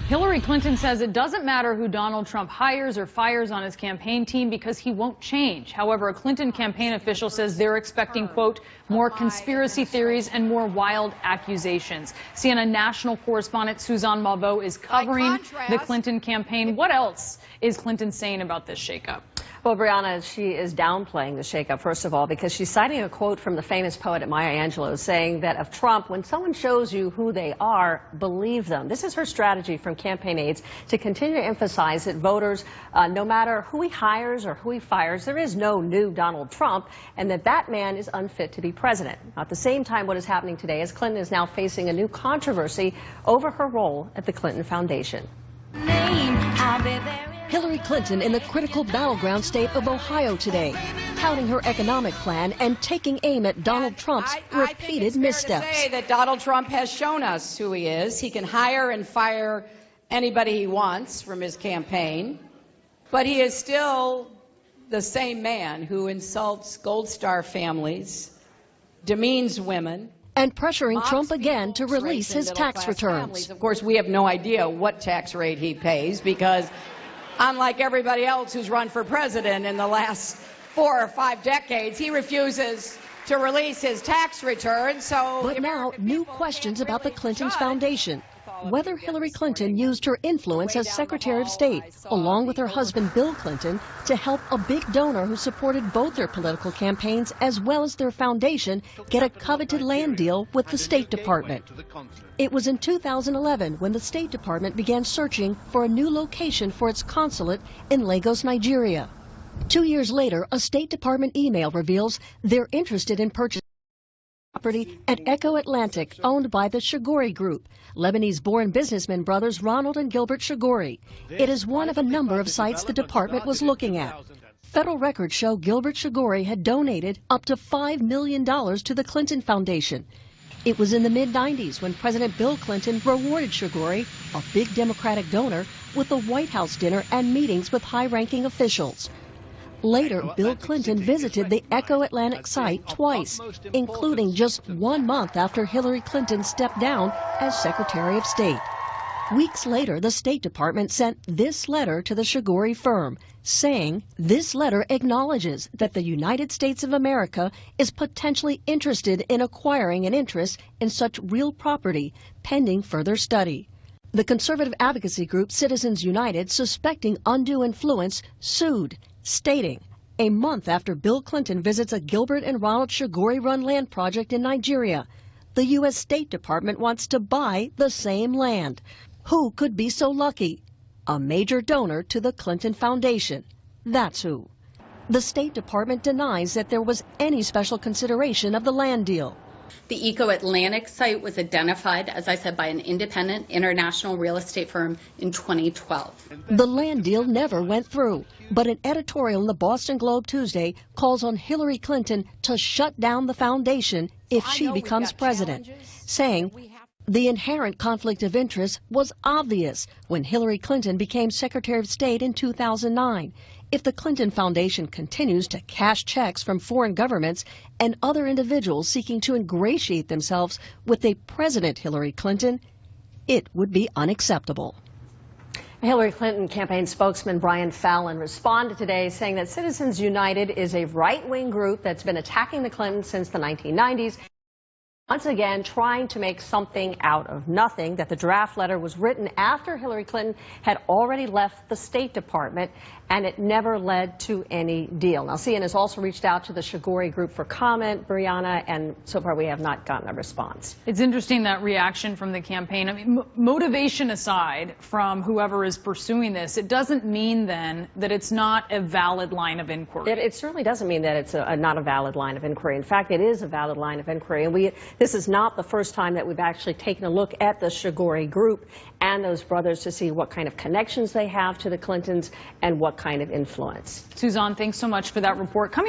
Hillary Clinton says it doesn't matter who Donald Trump hires or fires on his campaign team because he won't change. However, a Clinton campaign official says they're expecting, quote, more conspiracy theories and more wild accusations. CNN national correspondent Suzanne Malveaux is covering the Clinton campaign. What else is Clinton saying about this shakeup? Well, Brianna, she is downplaying the shakeup, first of all, because she's citing a quote from the famous poet Maya Angelou saying that of Trump, when someone shows you who they are, believe them. This is her strategy from campaign aides to continue to emphasize that voters, no matter who he hires or who he fires, there is no new Donald Trump, and that man is unfit to be president. At the same time, what is happening today is Clinton is now facing a new controversy over her role at the Clinton Foundation. Hillary Clinton in the critical battleground state of Ohio today, touting her economic plan and taking aim at Donald Trump's repeated missteps. I say that Donald Trump has shown us who he is. He can hire and fire anybody he wants from his campaign, but he is still the same man who insults Gold Star families, demeans women, and pressuring Trump again to release his tax returns. Families. Of course, we have no idea what tax rate he pays because, unlike everybody else who's run for president in the last 4 or 5 decades, he refuses to release his tax returns. But now, new questions about the Clinton's foundation. Whether Hillary Clinton used her influence as Secretary of State, along with her husband Bill Clinton, to help a big donor who supported both their political campaigns as well as their foundation get a coveted land deal with the State Department. It was in 2011 when the State Department began searching for a new location for its consulate in Lagos, Nigeria. 2 years later, a State Department email reveals they're interested in purchasing property at Echo Atlantic, owned by the Shagori Group, Lebanese-born businessmen brothers Ronald and Gilbert Shagori. It is one of a number of sites the department was looking at. Federal records show Gilbert Shagori had donated up to $5 million to the Clinton Foundation. It was in the mid-90s when President Bill Clinton rewarded Shagori, a big Democratic donor, with a White House dinner and meetings with high-ranking officials. Later, Bill Clinton visited the Echo Atlantic site twice, including just 1 month after Hillary Clinton stepped down as Secretary of State. Weeks later, the State Department sent this letter to the Shagori firm, saying this letter acknowledges that the United States of America is potentially interested in acquiring an interest in such real property, pending further study. The conservative advocacy group Citizens United, suspecting undue influence, sued, stating, a month after Bill Clinton visits a Gilbert and Ronald Shagori-run land project in Nigeria, the U.S. State Department wants to buy the same land. Who could be so lucky? A major donor to the Clinton Foundation. That's who. The State Department denies that there was any special consideration of the land deal. The Echo Atlantic site was identified, as I said, by an independent international real estate firm in 2012. The land deal never went through, but an editorial in the Boston Globe Tuesday calls on Hillary Clinton to shut down the foundation if she becomes president, saying the inherent conflict of interest was obvious when Hillary Clinton became Secretary of State in 2009. If the Clinton Foundation continues to cash checks from foreign governments and other individuals seeking to ingratiate themselves with a President Hillary Clinton, it would be unacceptable. Hillary Clinton campaign spokesman Brian Fallon responded today saying that Citizens United is a right-wing group that's been attacking the Clintons since the 1990s. Once again, trying to make something out of nothing, that the draft letter was written after Hillary Clinton had already left the State Department, and it never led to any deal. Now, CNN has also reached out to the Shagori Group for comment, Brianna, and so far we have not gotten a response. It's interesting, that reaction from the campaign. I mean, motivation aside from whoever is pursuing this, it doesn't mean then that it's not a valid line of inquiry. It certainly doesn't mean that it's not a valid line of inquiry. In fact, it is a valid line of inquiry, and this is not the first time that we've actually taken a look at the Shagori Group and those brothers to see what kind of connections they have to the Clintons and what kind of influence. Suzanne, thanks so much for that report.